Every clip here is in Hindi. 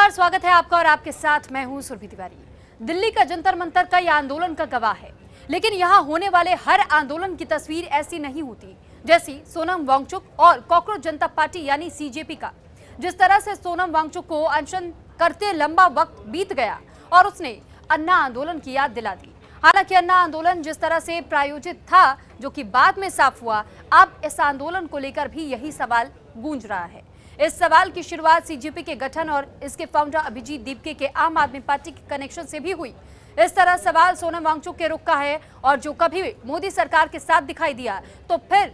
नमस्कार, स्वागत है आपका और आपके साथ मैं हूं सुरभि तिवारी। दिल्ली का जंतर मंतर कई आंदोलन का गवाह है, लेकिन यहां होने वाले हर आंदोलन की तस्वीर ऐसी नहीं होती जैसी सोनम वांगचुक और कॉकरोच जनता पार्टी यानी सीजेपी का। जिस तरह से सोनम वांगचुक को अनशन करते लंबा वक्त बीत गया और उसने अन्ना आंदोलन की याद दिला दी। हालांकि अन्ना आंदोलन जिस तरह से प्रायोजित था, जो कि बाद में साफ हुआ, अब इस आंदोलन को लेकर भी यही सवाल गूंज रहा है। इस सवाल की शुरुआत सीजेपी के गठन और इसके फाउंडर अभिजीत दीपके के आम आदमी पार्टी के कनेक्शन से भी हुई। इस तरह सवाल सोनम वांगचुक के रुख का है और जो कभी मोदी सरकार के साथ दिखाई दिया तो फिर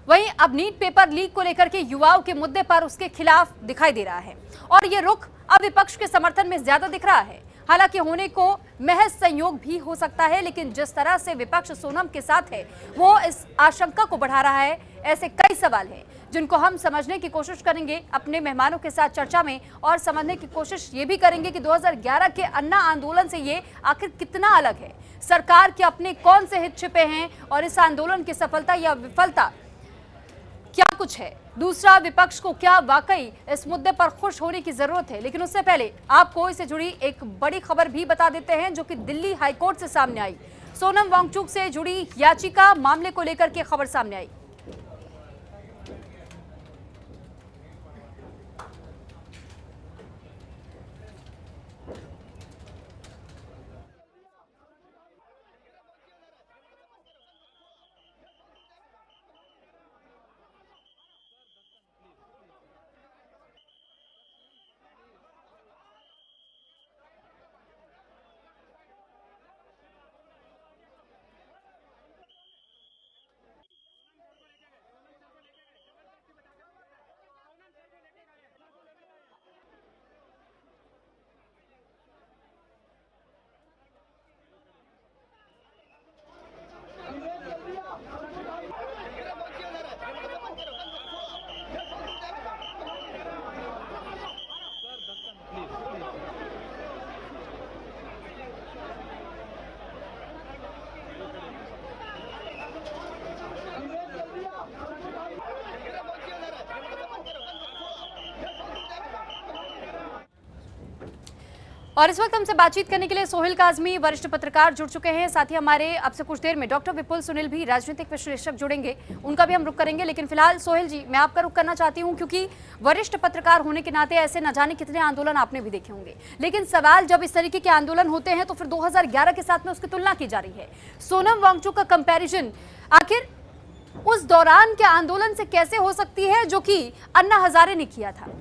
वहीं अब नीट पेपर लीक को लेकर के युवाओं के मुद्दे पर उसके खिलाफ दिखाई दे रहा है और ये रुख अब विपक्ष के समर्थन में ज्यादा दिख रहा है। हालांकि होने को महज संयोग भी हो सकता है, लेकिन जिस तरह से विपक्ष सोनम के साथ है वो इस आशंका को बढ़ा रहा है। ऐसे कई सवाल हैं जिनको हम समझने की कोशिश करेंगे अपने मेहमानों के साथ चर्चा में, और समझने की कोशिश ये भी करेंगे कि 2011 के अन्ना आंदोलन से ये आखिर कितना अलग है, सरकार के अपने कौन से हित छिपे हैं और इस आंदोलन की सफलता या विफलता क्या कुछ है। दूसरा, विपक्ष को क्या वाकई इस मुद्दे पर खुश होने की जरूरत है। लेकिन उससे पहले आपको इससे जुड़ी एक बड़ी खबर भी बता देते हैं जो कि दिल्ली हाईकोर्ट से सामने आई। सोनम वांगचुक से जुड़ी याचिका मामले को लेकर के खबर सामने आई। और इस वक्त हमसे बातचीत करने के लिए सोहेल काजमी वरिष्ठ पत्रकार जुड़ चुके हैं। साथ ही हमारे अब से कुछ देर में डॉक्टर विपुल सुनील भी राजनीतिक विश्लेषक जुड़ेंगे, उनका भी हम रुख करेंगे। लेकिन फिलहाल सोहेल जी, मैं आपका रुख करना चाहती हूं क्योंकि वरिष्ठ पत्रकार होने के नाते ऐसे न जाने कितने आंदोलन आपने भी देखे होंगे, लेकिन सवाल जब इस तरीके के आंदोलन होते हैं तो फिर 2011 के साथ में उसकी तुलना की जा रही है। सोनम वांगचुक का कंपेरिजन आखिर उस दौरान के आंदोलन से कैसे हो सकती है जो कि अन्ना हजारे ने किया था?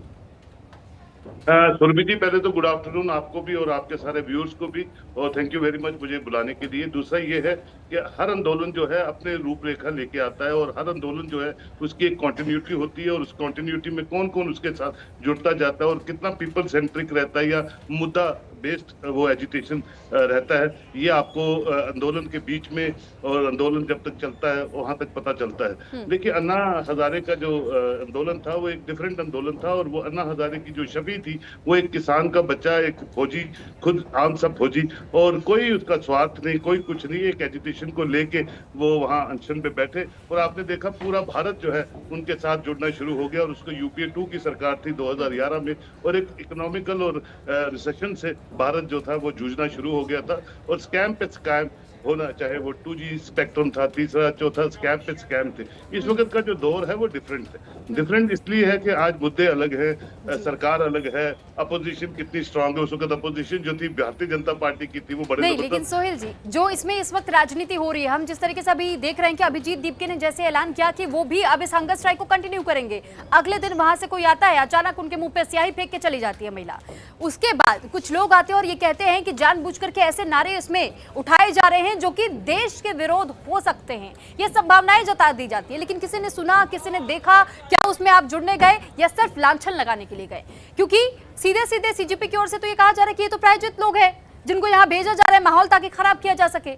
सुरभि जी, पहले तो गुड आफ्टरनून आपको भी और आपके सारे व्यूअर्स को भी, और थैंक यू वेरी मच मुझे बुलाने के लिए। दूसरा ये है कि हर आंदोलन जो है अपने रूपरेखा लेके आता है और हर आंदोलन जो है उसकी एक कंटिन्यूटी होती है और उस कंटिन्यूटी में कौन कौन उसके साथ जुड़ता जाता है और कितना पीपल सेंट्रिक रहता है या मुद्दा बेस्ड वो एजिटेशन रहता है, ये आपको आंदोलन के बीच में और आंदोलन जब तक चलता है वहां तक पता चलता है। देखिए, अन्ना हजारे का जो आंदोलन था वो एक डिफरेंट आंदोलन था और वो अन्ना हजारे की जो छवि थी वो एक किसान का बच्चा, एक फौजी, खुद आम सब फौजी, और कोई उसका स्वार्थ नहीं, कोई कुछ नहीं, एक एजुटेशन को लेके वो वहाँ अनशन पे बैठे। और आपने देखा पूरा भारत जो है उनके साथ जुड़ना शुरू हो गया और उसको यूपीए 2 की सरकार थी 2011 में, और एक इकोनॉमिकल और रिसेशन से भारत जो था वो जूझना शुरू हो गया था। और स्कैम पे स्कैम होना, चाहे वो 2G स्पेक्ट्रम था, तीसरा चौथा स्कैम पे स्कैम थे। इस वक्त का जो दौर है वो डिफरेंट है। डिफरेंट इसलिए है कि आज मुद्दे अलग है, सरकार अलग है, अपोजिशन कितनी स्ट्रांग है। उस वक्त अपोजिशन जो थी भारतीय जनता पार्टी की थी वो बड़े नहीं, लेकिन सोहेल जी, जो इसमें इस वक्त राजनीति हो रही है, हम जिस तरीके से अभी देख रहे हैं कि अभिजीत दीपके ने जैसे ऐलान किया कि वो भी अब इस हंगर स्ट्राइक को कंटिन्यू करेंगे। अगले दिन वहां से कोई आता है, अचानक उनके मुंह पे स्याही फेंक के चली जाती है महिला। उसके बाद कुछ लोग आते हैं और ये कहते हैं कि जानबूझकर के ऐसे नारे इसमें उठाए जा रहे हैं जो कि देश के विरोध हो सकते हैं, ये संभावनाएं जता दी जाती है। लेकिन किसी ने सुना, किसी ने देखा, क्या उसमें आप जुड़ने गए या सिर्फ लांछन लगाने के लिए गए? क्योंकि सीधे सीधे सीजेपी की ओर से तो ये कहा जा रहा है कि ये तो प्रायोजित लोग हैं जिनको यहाँ भेजा जा रहा है माहौल ताकि खराब किया जा सके।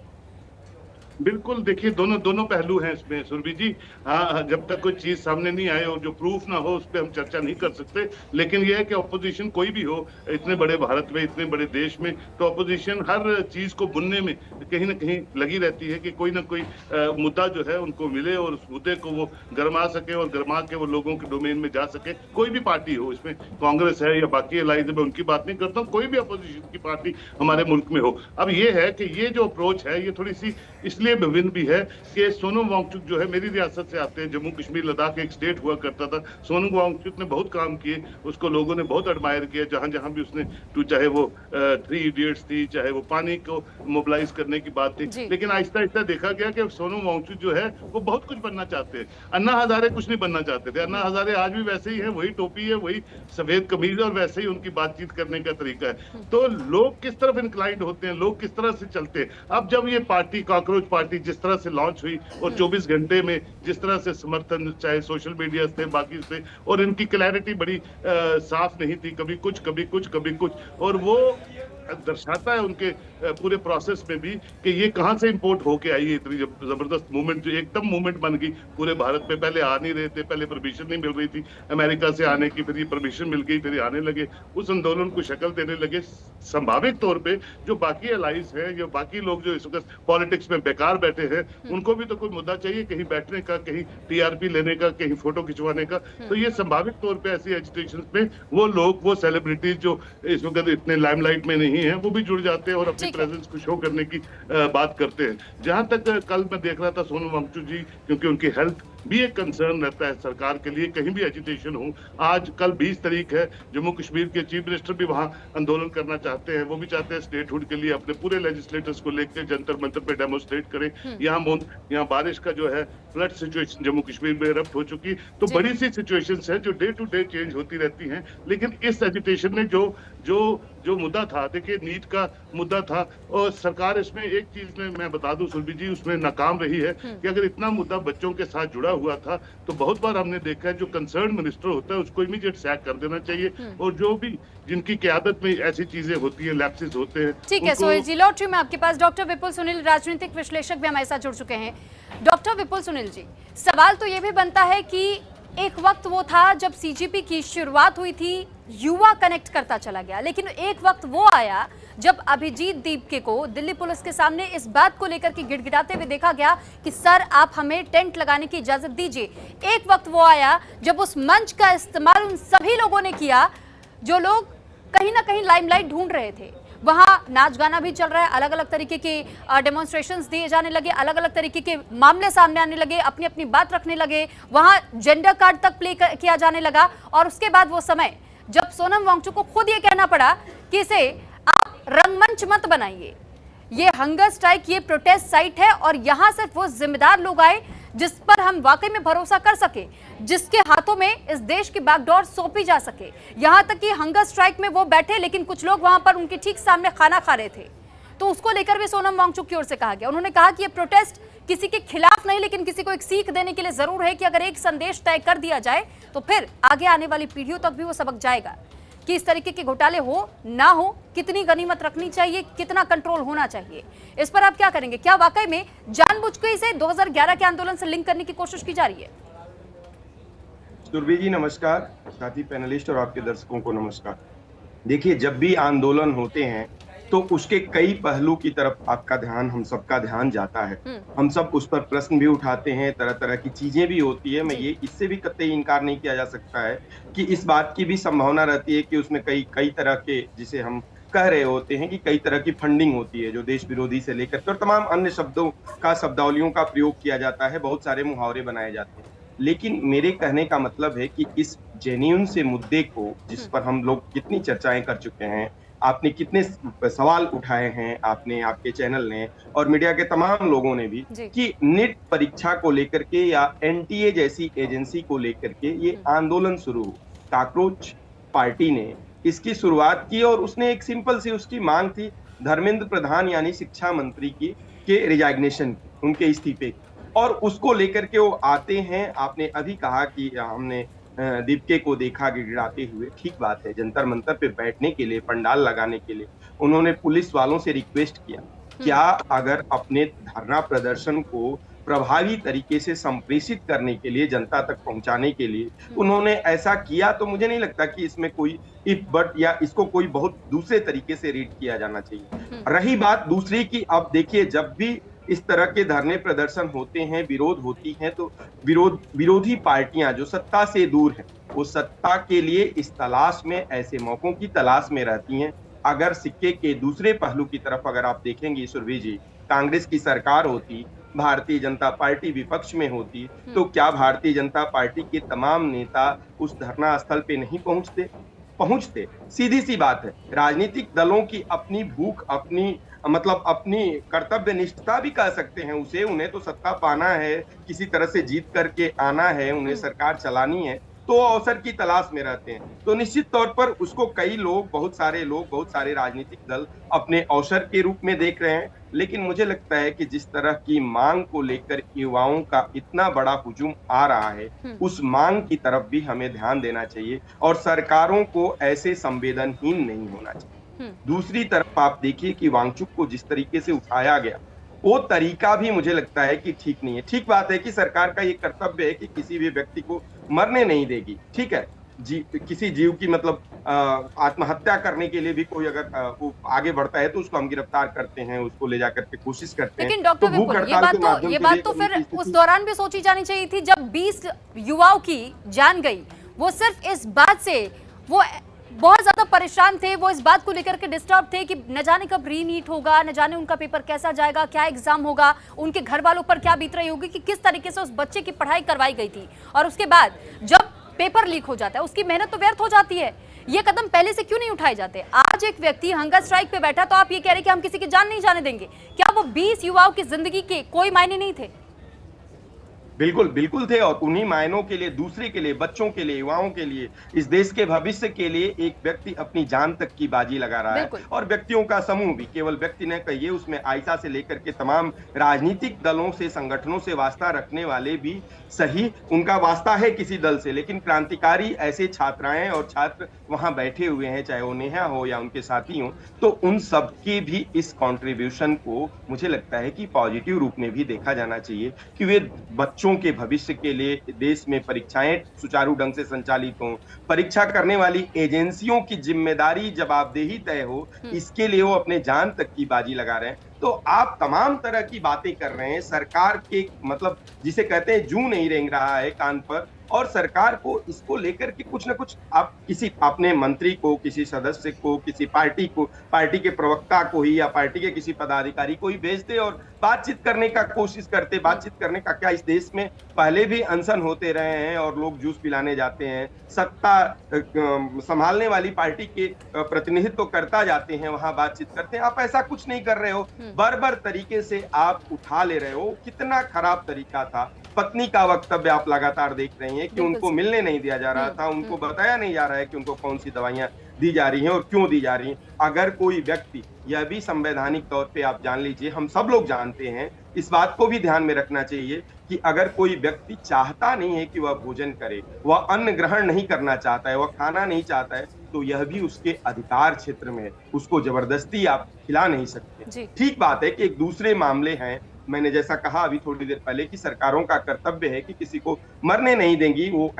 बिल्कुल, देखिए दोनों दोनों पहलू हैं इसमें सुरभि जी। हाँ, जब तक कोई चीज़ सामने नहीं आए और जो प्रूफ ना हो उस पे हम चर्चा नहीं कर सकते। लेकिन ये है कि ऑपोज़िशन कोई भी हो, इतने बड़े भारत में, इतने बड़े देश में, तो ऑपोज़िशन हर चीज़ को बुनने में कहीं न कहीं लगी रहती है कि कोई न कोई मुद्दा जो है उनको मिले और उस मुद्दे को वो गरमा सके और गरमा के वो लोगों के डोमेन में जा सके। कोई भी पार्टी हो, इसमें कांग्रेस है या बाकी अलाइज़ है, मैं उनकी बात नहीं करता हूँ, कोई भी ऑपोज़िशन की पार्टी हमारे मुल्क में हो। अब ये है कि ये जो अप्रोच है, ये थोड़ी-सी इसलिए विभिन्न भी है कि सोनम वांगचुक जो है मेरी रियासत से आते हैं। जम्मू कश्मीर लद्दाख एक स्टेट हुआ करता था। सोनम वांगचुक ने बहुत काम किए, उसको लोगों ने बहुत एडमायर किया जहां जहां भी उसने, चाहे वो 3 इडियट्स थी, चाहे वो पानी को मोबिलाइज करने की बात थी। जी। लेकिन आहिस्ता आहिस्ता देखा गया कि सोनम वांगचुक जो है वो बहुत कुछ बनना चाहते हैं। अन्ना हजारे कुछ नहीं बनना चाहते थे। अन्ना हजारे आज भी वैसे ही है, वही टोपी है, वही सफेद कमीज है और वैसे ही उनकी बातचीत करने का तरीका है। तो लोग किस तरफ इंक्लाइंड होते हैं, लोग किस तरह से चलते हैं। अब जब ये पार्टी कॉकरोच पार्टी जिस तरह से लॉन्च हुई और 24 घंटे में जिस तरह से समर्थन, चाहे सोशल मीडिया से, बाकी से, और इनकी क्लैरिटी बड़ी साफ नहीं थी, कभी कुछ कभी कुछ कभी कुछ, और वो दर्शाता है उनके पूरे प्रोसेस में भी कि ये कहां से इंपोर्ट होके आई है। इतनी जबरदस्त मूवमेंट जो एकदम मूवमेंट बन गई पूरे भारत में। पहले आ नहीं रहे थे, पहले परमिशन नहीं मिल रही थी अमेरिका से आने की, फिर ये परमिशन मिल गई, फिर ये आने लगे, उस आंदोलन को शक्ल देने लगे। संभाविक तौर पे जो बाकी अलाइज है, जो बाकी लोग जो इस वक्त पॉलिटिक्स में बेकार बैठे हैं, उनको भी तो कोई मुद्दा चाहिए, कहीं बैठने का, कहीं टीआरपी लेने का, कहीं फोटो खिंचवाने का। तो ये संभाविक तौर पे ऐसी एजिटेशन में वो लोग, वो सेलिब्रिटीज जो इस वक्त इतने लाइमलाइट में नहीं है, वो भी जुड़ जाते हैं और अपनी प्रेजेंस को शो करने की बात करते हैं। जहां तक कल मैं देख रहा था सोनम वांगचुक जी, क्योंकि उनकी हेल्थ भी एक कंसर्न रहता है सरकार के लिए, कहीं भी एजिटेशन हो। आज कल 20 तारीख है, जम्मू कश्मीर के चीफ मिनिस्टर भी वहां आंदोलन करना चाहते हैं। वो भी चाहते हैं स्टेटहुड के लिए अपने पूरे लेजिस्लेटर्स को लेकर जंतर मंतर पे डेमोस्ट्रेट करें। यहाँ बारिश का जो है फ्लड सिचुएशन जम्मू कश्मीर में इरप्ट हो चुकी, तो बड़ी सी सिचुएशंस है जो डे टू डे चेंज होती रहती हैं। लेकिन इस एजिटेशन में जो मुद्दा था, देखिए नीट का मुद्दा था, और सरकार इसमें एक चीज में मैं बता दूं सुरभि जी, उसमें नाकाम रही है कि अगर इतना मुद्दा बच्चों के साथ जुड़ा हुआ था तो बहुत बार हमने देखा है जो कंसर्न मिनिस्टर होता है उसको इमीडिएट सैक कर देना चाहिए, और जो भी जिनकी क़यादत में ऐसी चीजें होती है, लैप्सेस होते हैं। ठीक है सोहेल जी, लौट रही मैं आपके पास। डॉक्टर विपुल सुनील, राजनीतिक विश्लेषक भी हमारे साथ जुड़ चुके हैं। डॉक्टर विपुल सुनील जी, सवाल तो ये भी बनता है कि एक वक्त वो था जब सीजीपी की शुरुआत हुई थी, युवा कनेक्ट करता चला गया, लेकिन एक वक्त वो आया जब अभिजीत दीपके को दिल्ली पुलिस के सामने इस बात को लेकर के गिड़गिड़ाते हुए देखा गया कि सर आप हमें टेंट लगाने की इजाजत दीजिए। एक वक्त वो आया जब उस मंच का इस्तेमाल उन सभी लोगों ने किया जो लोग कहीं ना कहीं लाइमलाइट ढूंढ रहे थे। वहां नाच गाना भी चल रहा है, अलग अलग तरीके के डेमोन्स्ट्रेशंस दिए जाने लगे, अलग अलग तरीके के मामले सामने आने लगे, अपनी अपनी बात रखने लगे, वहां जेंडर कार्ड तक प्ले किया जाने लगा। और उसके बाद वो समय जब सोनम वांगचुक को खुद ये कहना पड़ा कि इसे आप रंगमंच मत बनाइए, ये हंगर स्ट्राइक, ये प्रोटेस्ट साइट है, और यहां सिर्फ वो जिम्मेदार लोग आए जिस पर हम वाकई में भरोसा कर सके, जिसके हाथों में इस देश की बैकडोर सौंपी जा सके। यहां तक कि हंगर स्ट्राइक में वो बैठे, लेकिन कुछ लोग वहां पर उनके ठीक सामने खाना खा रहे थे, तो उसको लेकर भी सोनम वांगचुक की ओर से कहा गया। उन्होंने कहा कि ये प्रोटेस्ट किसी के खिलाफ नहीं, लेकिन किसी को एक सीख देने के लिए जरूर है कि अगर एक संदेश तय कर दिया जाए तो फिर आगे आने वाली पीढ़ियों तक भी वो सबक जाएगा कि इस तरीके के घोटाले हो ना हो, कितनी गनीमत रखनी चाहिए, कितना कंट्रोल होना चाहिए। इस पर आप क्या करेंगे? क्या वाकई में जानबूझ के इसे 2011 के आंदोलन से लिंक करने की कोशिश की जा रही है? सुरभि जी नमस्कार, साथी पैनलिस्ट और आपके दर्शकों को नमस्कार। देखिए, जब भी आंदोलन होते हैं तो उसके कई पहलू की तरफ आपका ध्यान, हम सबका ध्यान जाता है। हम सब उस पर प्रश्न भी उठाते हैं, तरह तरह की चीजें भी होती है। मैं ये इससे भी कतई इनकार नहीं किया जा सकता है कि इस बात की भी संभावना रहती है कि उसमें कई तरह के, जिसे हम कह रहे होते हैं कि कई तरह की फंडिंग होती है, जो देश विरोधी से लेकर और तमाम अन्य शब्दों का, शब्दावलियों का प्रयोग किया जाता है, बहुत सारे मुहावरे बनाए जाते हैं। लेकिन मेरे कहने का मतलब है कि इस जेन्युइन से मुद्दे को, जिस पर हम लोग कितनी चर्चाएं कर चुके हैं, आपने कितने सवाल उठाए हैं, आपने, आपके चैनल ने और मीडिया के तमाम लोगों ने भी, कि नीट परीक्षा को लेकर के या एनटीए जैसी एजेंसी को लेकर के ये आंदोलन शुरू हुआ। कॉकरोच पार्टी ने इसकी शुरुआत की और उसने एक सिंपल सी उसकी मांग थी धर्मेंद्र प्रधान यानी शिक्षा मंत्री की के रिजाइग्नेशन, उनके इस्तीफे की, और उसको लेकर के वो आते हैं। आपने अभी कहा कि हमने दीपके को देखा गिड़गिड़ाते हुए, ठीक बात है, जंतर मंतर पे बैठने के लिए, पंडाल लगाने के लिए उन्होंने पुलिस वालों से रिक्वेस्ट किया, क्या अगर अपने धरना प्रदर्शन को प्रभावी तरीके से संप्रेषित करने के लिए, जनता तक पहुंचाने के लिए उन्होंने ऐसा किया, तो मुझे नहीं लगता कि इसमें कोई इफ बट या इसको कोई बहुत दूसरे तरीके से रीड किया जाना चाहिए। रही बात दूसरी की, अब देखिए जब भी इस तरह के धरने प्रदर्शन होते हैं, विरोध होती हैं, तो विरोधी पार्टियां जो सत्ता से दूर हैं, वो सत्ता के लिए इस तलाश में, ऐसे मौकों की तलाश में रहती हैं। अगर सिक्के के दूसरे पहलू की तरफ अगर आप देखेंगे सुरभि जी, कांग्रेस की सरकार होती, भारतीय जनता पार्टी विपक्ष में होती, तो क्या भारतीय जनता पार्टी के तमाम नेता उस धरना स्थल पे नहीं पहुंचते? सीधी सी बात है। राजनीतिक दलों की अपनी भूख, अपनी मतलब अपनी कर्तव्य निष्ठता भी कह सकते हैं उसे, उन्हें तो सत्ता पाना है, किसी तरह से जीत करके आना है, उन्हें सरकार चलानी है, तो अवसर की तलाश में रहते हैं। तो निश्चित तौर पर उसको कई लोग, बहुत सारे राजनीतिक दल अपने अवसर के रूप में देख रहे हैं। लेकिन मुझे लगता है कि जिस तरह की मांग को लेकर युवाओं का इतना बड़ा हुजूम आ रहा है, उस मांग की तरफ भी हमें ध्यान देना चाहिए और सरकारों को ऐसे संवेदनहीन नहीं होना चाहिए। दूसरी तरफ आप देखिए कि वांगचुक को जिस तरीके से उठाया गया, वो तरीका भी मुझे लगता है कि ठीक नहीं है। ठीक बात है कि सरकार का ये कर्तव्य है कि किसी भी व्यक्ति को मरने नहीं देगी, ठीक है, किसी जीव की मतलब आत्महत्या करने के लिए भी कोई अगर वो आगे बढ़ता है तो उसको हम गिरफ्तार करते हैं, उसको ले जाकर के कोशिश करते हैं। लेकिन डॉक्टर विपुल, ये बात तो फिर उस दौरान भी सोची जानी चाहिए थी जब 20 युवाओं की जान गई। वो सिर्फ इस बात से वो बहुत ज्यादा परेशान थे, वो इस बात को लेकर के डिस्टर्ब थे कि न जाने कब रीनीट होगा, न जाने उनका पेपर कैसा जाएगा, क्या एग्जाम होगा, उनके घर वालों पर क्या बीत रही होगी, कि किस तरीके से उस बच्चे की पढ़ाई करवाई गई थी, और उसके बाद जब पेपर लीक हो जाता है उसकी मेहनत तो व्यर्थ हो जाती है। ये कदम पहले से क्यों नहीं उठाए जाते? आज एक व्यक्ति हंगर स्ट्राइक पे बैठा तो आप ये कह रहे कि हम किसी की जान नहीं जाने देंगे। क्या वो 20 युवाओं की जिंदगी के कोई मायने नहीं थे? बिल्कुल थे, और उन्हीं मायनों के लिए, दूसरे के लिए, बच्चों के लिए, युवाओं के लिए, इस देश के भविष्य के लिए एक व्यक्ति अपनी जान तक की बाजी लगा रहा है। और व्यक्तियों का समूह भी, केवल व्यक्ति ने कहिए, उसमें आयशा से लेकर के तमाम राजनीतिक दलों से, संगठनों से वास्ता रखने वाले भी, सही उनका वास्ता है किसी दल से, लेकिन क्रांतिकारी ऐसे छात्राएं और छात्र वहां बैठे हुए हैं, चाहे वो नेहा हो या उनके साथी हो, तो उन सबके भी इस कॉन्ट्रीब्यूशन को मुझे लगता है कि पॉजिटिव रूप में भी देखा जाना चाहिए कि वे बच्चों के भविष्य के लिए देश में परीक्षाएं सुचारू ढंग से संचालित हों, परीक्षा करने वाली एजेंसियों की जिम्मेदारी, जवाबदेही तय हो, इसके लिए वो अपने जान तक की बाजी लगा रहे हैं। तो आप तमाम तरह की बातें कर रहे हैं, सरकार के मतलब जिसे कहते हैं जू नहीं रेंग रहा है कान पर, और सरकार को इसको लेकर के कुछ ना कुछ आप किसी अपने मंत्री को, किसी सदस्य को, किसी पार्टी को, पार्टी के प्रवक्ता को ही या पार्टी के किसी पदाधिकारी को ही भेज दे और बातचीत करने का कोशिश करते। बातचीत करने का क्या, इस देश में पहले भी अनशन होते रहे हैं और लोग जूस पिलाने जाते हैं, सत्ता संभालने वाली पार्टी के प्रतिनिधित्व करता जाते हैं, वहां बातचीत करते हैं। आप ऐसा कुछ नहीं कर रहे हो, बर्बर तरीके से आप उठा ले रहे हो। कितना खराब तरीका था। पत्नी का वक्तव्य आप लगातार देख रहे हैं कि उनको मिलने नहीं दिया जा रहा था, उनको बताया नहीं जा रहा है कि उनको कौन सी दवाइयां दी जा रही हैं और क्यों दी जा रही हैं। अगर कोई व्यक्ति, यह भी संवैधानिक तौर पे आप जान लीजिए, हम सब लोग जानते हैं, इस बात को भी ध्यान में रखना चाहिए कि अगर कोई व्यक्ति चाहता नहीं है कि वह भोजन करे, वह अन्न ग्रहण नहीं करना चाहता है, वह खाना नहीं चाहता है, तो यह भी उसके अधिकार क्षेत्र में है, उसको जबरदस्ती आप खिला नहीं सकते। ठीक बात है कि एक दूसरे मामले हैं, मैंने जैसा कहा अभी थोड़ी देर पहले कि सरकारों का कर्तव्य है कि किसी को मरने नहीं देंगी, वो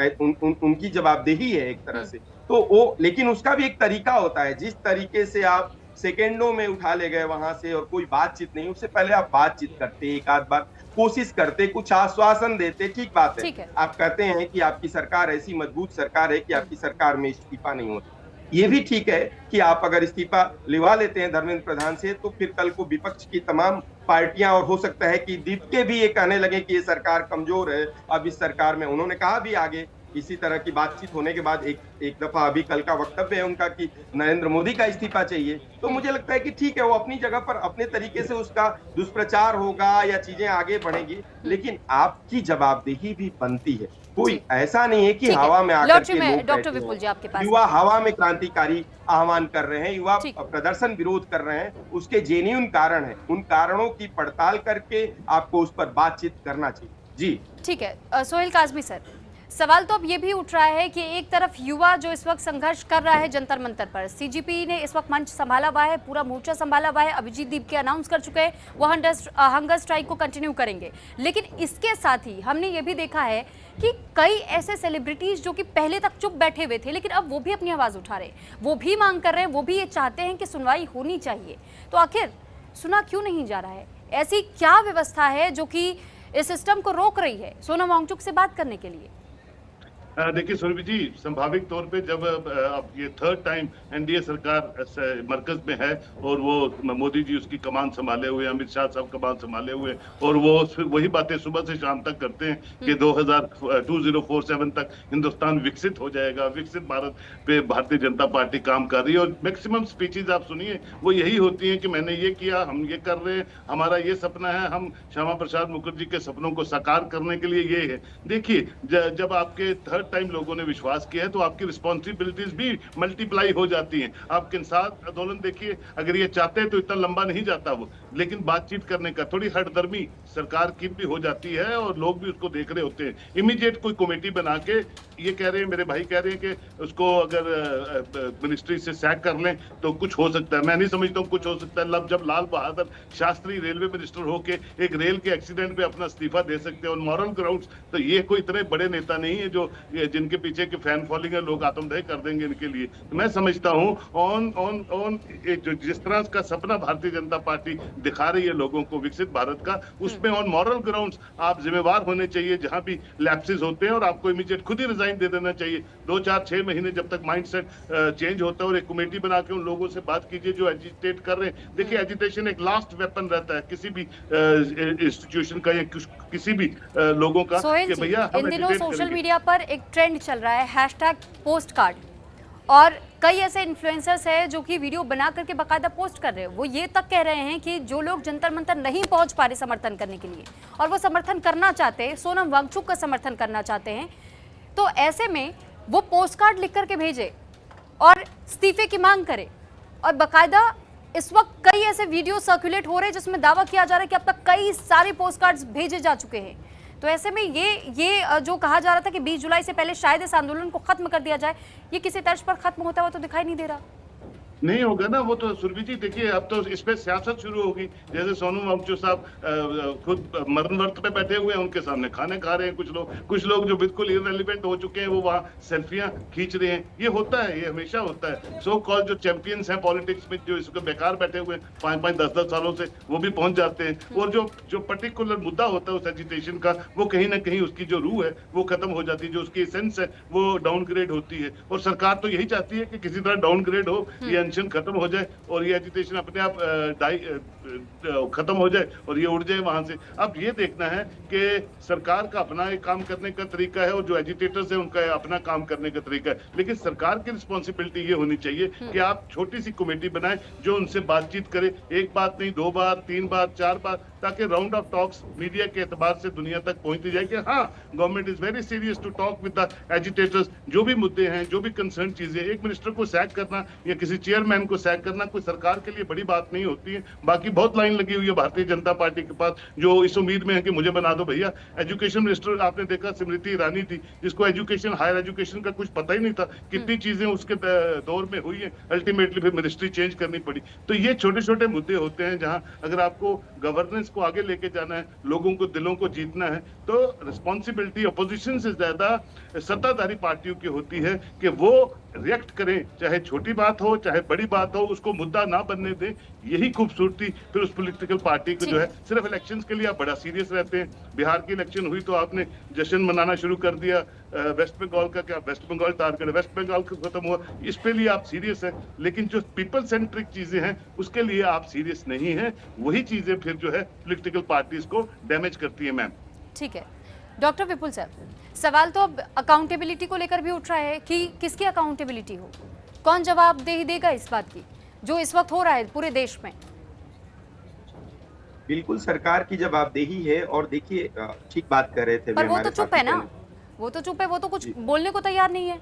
उनकी जवाबदेही है एक तरह से, तो वो, लेकिन उसका भी एक तरीका होता है। जिस तरीके से आप सेकेंडों में उठा ले गए वहां से और कोई बातचीत नहीं, उससे पहले आप बातचीत करते, एक आध बार कोशिश करते, कुछ आश्वासन देते, ठीक बात है। आप कहते हैं कि आपकी सरकार ऐसी मजबूत सरकार है कि आपकी सरकार में इस्तीफा नहीं होता, ये भी ठीक है कि आप अगर इस्तीफा लिवा लेते हैं धर्मेंद्र प्रधान से, तो फिर कल को विपक्ष की तमाम पार्टियां, और हो सकता है कि दीपके भी ये कहने लगे कि ये सरकार कमजोर है, अब इस सरकार में, उन्होंने कहा भी आगे इसी तरह की बातचीत होने के बाद एक दफा अभी कल का वक्तव्य है उनका कि नरेंद्र मोदी का इस्तीफा चाहिए। तो मुझे लगता है कि ठीक है, वो अपनी जगह पर अपने तरीके से उसका दुष्प्रचार होगा या चीजें आगे बढ़ेंगी, लेकिन आपकी जवाबदेही भी बनती है। कोई ऐसा नहीं है कि हवा में आकर के लोग डॉक्टर विपुल जी आपके पास, युवा हवा में क्रांतिकारी आह्वान कर रहे हैं, युवा प्रदर्शन विरोध कर रहे हैं, उसके जेन्युइन कारण है, उन कारणों की पड़ताल करके आपको उस पर बातचीत करना चाहिए। जी ठीक है। सोहेल काजमी सर, सवाल तो अब ये भी उठ रहा है कि एक तरफ युवा जो इस वक्त संघर्ष कर रहा है जंतर मंतर पर, सीजीपी ने इस वक्त मंच संभाला हुआ है, पूरा मोर्चा संभाला हुआ है, अभिजीत दीप के अनाउंस कर चुके हैं वो हंगर स्ट्राइक को कंटिन्यू करेंगे। लेकिन इसके साथ ही हमने ये भी देखा है कि कई ऐसे सेलिब्रिटीज जो कि पहले तक चुप बैठे हुए थे लेकिन अब वो भी अपनी आवाज उठा रहे हैं, वो भी मांग कर रहे हैं, वो भी ये चाहते हैं कि सुनवाई होनी चाहिए। तो आखिर सुना क्यों नहीं जा रहा है? ऐसी क्या व्यवस्था है जो कि इस सिस्टम को रोक रही है सोनम वांगचुक से बात करने के लिए? देखिए सुरभि जी, संभाविक तौर पे जब अब ये थर्ड टाइम एनडीए सरकार मरकज में है और वो मोदी जी उसकी कमान संभाले हुए, अमित शाह साहब कमान संभाले हुए और वो वही बातें सुबह से शाम तक करते हैं कि 2047 तक हिंदुस्तान विकसित हो जाएगा, विकसित भारत पे भारतीय जनता पार्टी काम कर रही है। और मैक्सिमम स्पीचेज आप सुनिए वो यही होती हैं कि मैंने ये किया, हम ये कर रहे हैं, हमारा ये सपना है, हम श्यामा प्रसाद मुखर्जी के सपनों को साकार करने के लिए ये है। देखिए जब आपके थर्ड टाइम लोगों ने विश्वास किया है तो आपकी रिस्पॉन्सिबिलिटीज भी मल्टीप्लाई हो जाती हैं। आपके साथ आंदोलन देखिए, अगर ये चाहते हैं तो इतना लंबा नहीं जाता वो, लेकिन बातचीत करने का थोड़ी हठधर्मी सरकार की भी हो जाती है और लोग भी उसको देख रहे होते हैं। इमीडिएट कोई कमेटी बना के ये कह रहे हैं, मेरे भाई कह रहे हैं कि उसको अगर मिनिस्ट्री से सैक कर लें तो कुछ हो सकता है। मैं नहीं समझता हूँ कुछ हो सकता है। जब लाल बहादुर शास्त्री रेलवे मिनिस्टर होके एक रेल के एक्सीडेंट पे अपना इस्तीफा दे सकते हैं ऑन मॉरल ग्राउंड्स, तो ये कोई इतने बड़े नेता नहीं है जो जिनके पीछे के फैन फॉलोइंग है, लोग आत्मदाह कर देंगे इनके लिए। तो मैं समझता हूँ ऑन जो जिस तरह का सपना भारतीय जनता पार्टी दिखा रही है लोगों को विकसित भारत का, उसमें ऑन मॉरल ग्राउंड्स आप जिम्मेवार होने चाहिए। जहां भी लैप्सेस होते हैं और आपको इमीडिएट खुद ही रिजाइन दे देना चाहिए। 2-4-6 महीने जब तक माइंडसेट चेंज होता है और एक कमेटी बना के उन लोगों से बात कीजिए जो एजिटेट कर रहे हैं। देखिए एजिटेशन एक लास्ट वेपन रहता है किसी भी इंस्टीट्यूशन का या किसी भी लोगों का कि भैया इन दिनों सोशल मीडिया पर एक ट्रेंड चल रहा है हैशटैग पोस्ट कार्ड, और कई ऐसे इन्फ्लुएंसर्स हैं जो कि वीडियो बना करके बाकायदा पोस्ट कर रहे हैं। वो ये तक कह रहे हैं कि जो लोग जंतर मंतर नहीं पहुंच पा रहे समर्थन करने के लिए और वो समर्थन करना चाहते हैं, सोनम वांगचुक का समर्थन करना चाहते हैं, तो ऐसे में वो पोस्ट कार्ड लिख करके भेजे और इस्तीफे की मांग करे। और बाकायदा इस वक्त कई ऐसे वीडियो सर्कुलेट हो रहे हैं जिसमें दावा किया जा रहा है कि अब तक कई सारे पोस्ट कार्ड्स भेजे जा चुके हैं। तो ऐसे में ये जो कहा जा रहा था कि 20 जुलाई से पहले शायद इस आंदोलन को खत्म कर दिया जाए, ये किसी तर्ज पर खत्म होता हुआ तो दिखाई नहीं दे रहा। नहीं होगा ना वो तो सुरभि जी। देखिए अब तो इस पे सियासत शुरू होगी। जैसे सोनम वांगचुक साहब खुद मरण वर्त पे बैठे हुए हैं, उनके सामने खाने खा रहे हैं कुछ लोग जो बिल्कुल इररिलेवेंट हो चुके हैं वो वहाँ सेल्फियां खींच रहे हैं। ये होता है, ये हमेशा होता है। सो कॉल जो चैंपियंस हैं पॉलिटिक्स में, जो इसको बेकार बैठे हुए हैं 5-5, 10-10 सालों से, वो भी पहुंच जाते हैं। और जो पर्टिकुलर मुद्दा होता है उस एजिटेशन का, वो कहीं ना कहीं उसकी जो रूह है वो खत्म हो जाती है, जो उसकी एसेंस है वो डाउनग्रेड होती है। और सरकार तो यही चाहती है कि किसी तरह डाउनग्रेड हो, ये खत्म हो जाए और ये एजिटेशन अपने आप खत्म हो जाए और ये उड़ जाए वहां से। अब ये देखना है कि सरकार का अपना एक काम करने का तरीका है और जो एजिटेटर्स है उनका अपना काम करने का तरीका है। लेकिन सरकार की रिस्पॉन्सिबिलिटी ये होनी चाहिए कि आप छोटी सी कमेटी बनाएं जो उनसे बातचीत करे, एक बात नहीं 2 बार 3 बार 4 बार, ताकि राउंड ऑफ टॉक्स मीडिया के एतबार से दुनिया तक पहुंचती जाए कि हाँ government is very serious to talk with the agitators. जो भी मुद्दे हैं, जो भी कंसर्न चीजें, एक मिनिस्टर को सैक करना या किसी चेयरमैन को सैक करना कोई सरकार के लिए बड़ी बात नहीं होती है। बाकी बहुत लाइन लगी हुई है भारतीय जनता पार्टी के पास जो इस उम्मीद में है कि मुझे बना दो भैया। एजुकेशन मिनिस्टर आपने देखा स्मृति ईरानी थी, जिसको एजुकेशन, हायर एजुकेशन का कुछ पता ही नहीं था। कितनी चीजें उसके दौर में हुई है, अल्टीमेटली फिर मिनिस्ट्री चेंज करनी पड़ी। तो ये छोटे छोटे मुद्दे होते हैं जहां अगर आपको गवर्नेंस को आगे लेके जाना है, लोगों को दिलों को जीतना है, तो रिस्पॉन्सिबिलिटी अपोजिशन से ज्यादा सत्ताधारी पार्टियों की होती है कि वो रिएक्ट करें, चाहे छोटी बात हो चाहे बड़ी बात हो, उसको मुद्दा ना बनने दें। यही खूबसूरती फिर उस पॉलिटिकल पार्टी को जो है। सिर्फ इलेक्शंस के लिए आप बड़ा सीरियस रहते हैं। बिहार की इलेक्शन हुई तो आपने जश्न मनाना शुरू कर दिया। वेस्ट बंगाल का क्या, West Bengal target, West Bengal का खत्म हुआ, इस पे लिए आप सीरियस हैं। लेकिन जो पीपल सेंट्रिक चीजें हैं उसके लिए आप सीरियस नहीं है। वही चीजें फिर जो है पॉलिटिकल पार्टीज को डैमेज करती है। मैम ठीक है डॉक्टर विपुल साहब, सवाल तो अब अकाउंटेबिलिटी को लेकर भी उठ रहा है कि किसकी अकाउंटेबिलिटी हो, कौन जवाबदेही देगा इस बात की जो इस वक्त हो रहा है पूरे देश में? बिल्कुल सरकार की जवाबदेही है। और देखिए ठीक बात कर रहे थे पर वो तो चुप है ना, वो तो चुप है, वो तो कुछ बोलने को तैयार नहीं है।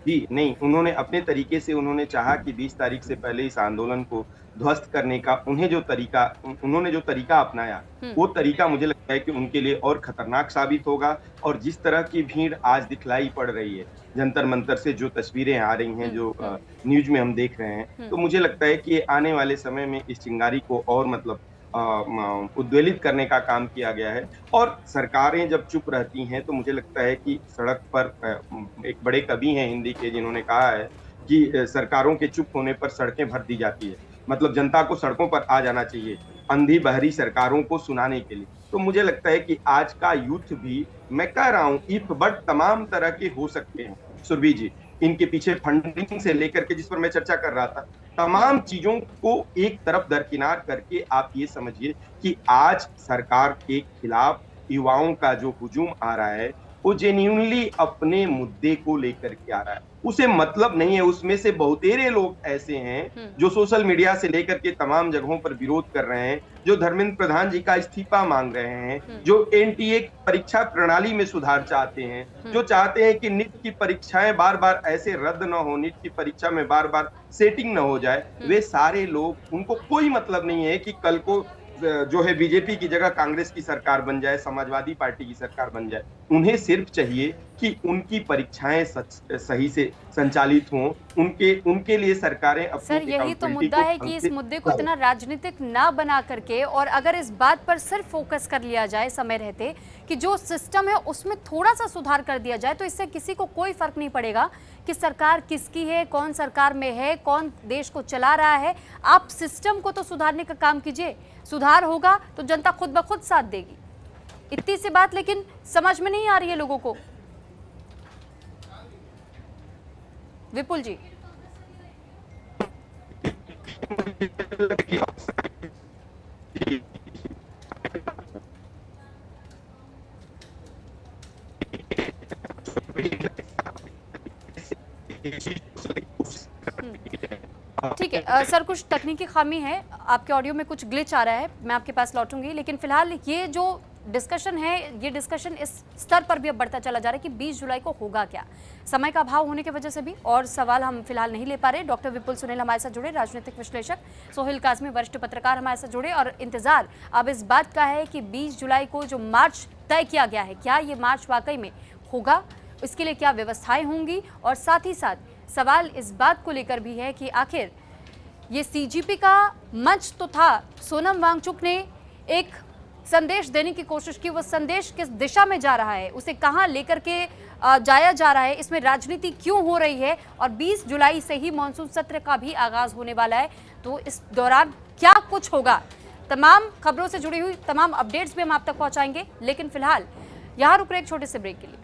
जी, नहीं, उन्होंने अपने तरीके से उन्होंने चाहा कि 20 तारीख से पहले इस आंदोलन को ध्वस्त करने का उन्होंने जो तरीका अपनाया, वो तरीका मुझे लगता है कि उनके लिए और खतरनाक साबित होगा। और जिस तरह की भीड़ आज दिखलाई पड़ रही है, जंतर-मंतर से जो तस्वीरें आ रही हैं, जो न्यूज़ में हम देख रहे हैं, तो मुझे लगता है कि आने वाले समय में इस चिंगारी को और मतलब उद्वेलित करने का काम किया गया है। और सरकारें जब चुप रहती हैं तो मुझे लगता है कि सड़क पर एक बड़े कवि हैं हिंदी के जिन्होंने कहा है कि सरकारों के चुप होने पर सड़कें भर दी जाती है। मतलब जनता को सड़कों पर आ जाना चाहिए अंधी बहरी सरकारों को सुनाने के लिए। तो मुझे लगता है कि आज का यूथ भी, मैं कह रहा हूँ, इफ बट तमाम तरह के हो सकते हैं सुरभि जी। इनके पीछे फंडिंग से लेकर के, जिस पर मैं चर्चा कर रहा था, तमाम चीजों को एक तरफ दरकिनार करके आप ये समझिए कि आज सरकार के खिलाफ युवाओं का जो हुजूम आ रहा है, वो जेन्युइनली अपने मुद्दे को लेकर के आ रहा है। उसे मतलब नहीं है, उसमें से बहुतेरे लोग ऐसे हैं जो सोशल मीडिया से लेकर के तमाम जगहों पर विरोध कर रहे हैं, जो धर्मेंद्र प्रधान जी का इस्तीफा मांग रहे हैं, जो एनटीए परीक्षा प्रणाली में सुधार चाहते हैं, जो चाहते हैं कि नीट की परीक्षाएं बार-बार ऐसे रद्द न हो, नीट की परीक्षा में बार-बार सेटिंग न हो जाए। वे सारे लोग, उनको कोई मतलब नहीं है कि कल को जो है बीजेपी की जगह कांग्रेस की सरकार बन जाए, समाजवादी पार्टी की सरकार बन जाए। उन्हें सिर्फ चाहिए कि उनकी परीक्षाएं सही से संचालित हों, उनके लिए सरकारें अपनी सर, यही तो मुद्दा है कि इस मुद्दे को इतना राजनीतिक ना बना करके, और अगर इस बात पर सिर्फ फोकस कर लिया जाए समय रहते कि जो सिस्टम है उसमें थोड़ा सा सुधार कर दिया जाए, तो इससे किसी को कोई फर्क नहीं पड़ेगा कि सरकार किसकी है, कौन सरकार में है, कौन देश को चला रहा है। आप सिस्टम को तो सुधारने का काम कीजिए, सुधार होगा तो जनता खुद ब खुद साथ देगी। इतनी सी बात लेकिन समझ में नहीं आ रही है लोगों को। विपुल जी, ठीक है सर, कुछ तकनीकी खामी है, आपके ऑडियो में कुछ ग्लिच आ रहा है, मैं आपके पास लौटूंगी। लेकिन फिलहाल ये जो डिस्कशन है, ये डिस्कशन इस स्तर पर भी अब बढ़ता चला जा रहा है कि 20 जुलाई को होगा क्या। समय का अभाव होने की वजह से भी और सवाल हम फिलहाल नहीं ले पा रहे। डॉक्टर विपुल सुनील हमारे साथ जुड़े, राजनीतिक विश्लेषक सोहेल काजमी वरिष्ठ पत्रकार हमारे साथ जुड़े, और इंतजार अब इस बात का है कि 20 जुलाई को जो मार्च तय किया गया है, क्या ये मार्च वाकई में होगा, इसके लिए क्या व्यवस्थाएं होंगी। और साथ ही साथ सवाल इस बात को लेकर भी है कि आखिर ये सीजीपी का मंच तो था, सोनम वांगचुक ने एक संदेश देने की कोशिश की, वो संदेश किस दिशा में जा रहा है, उसे कहां लेकर के जाया जा रहा है, इसमें राजनीति क्यों हो रही है। और 20 जुलाई से ही मॉनसून सत्र का भी आगाज होने वाला है, तो इस दौरान क्या कुछ होगा, तमाम खबरों से जुड़ी हुई तमाम अपडेट्स भी हम आप तक पहुंचाएंगे। लेकिन फिलहाल यहां रुक रहे एक छोटे से ब्रेक के लिए।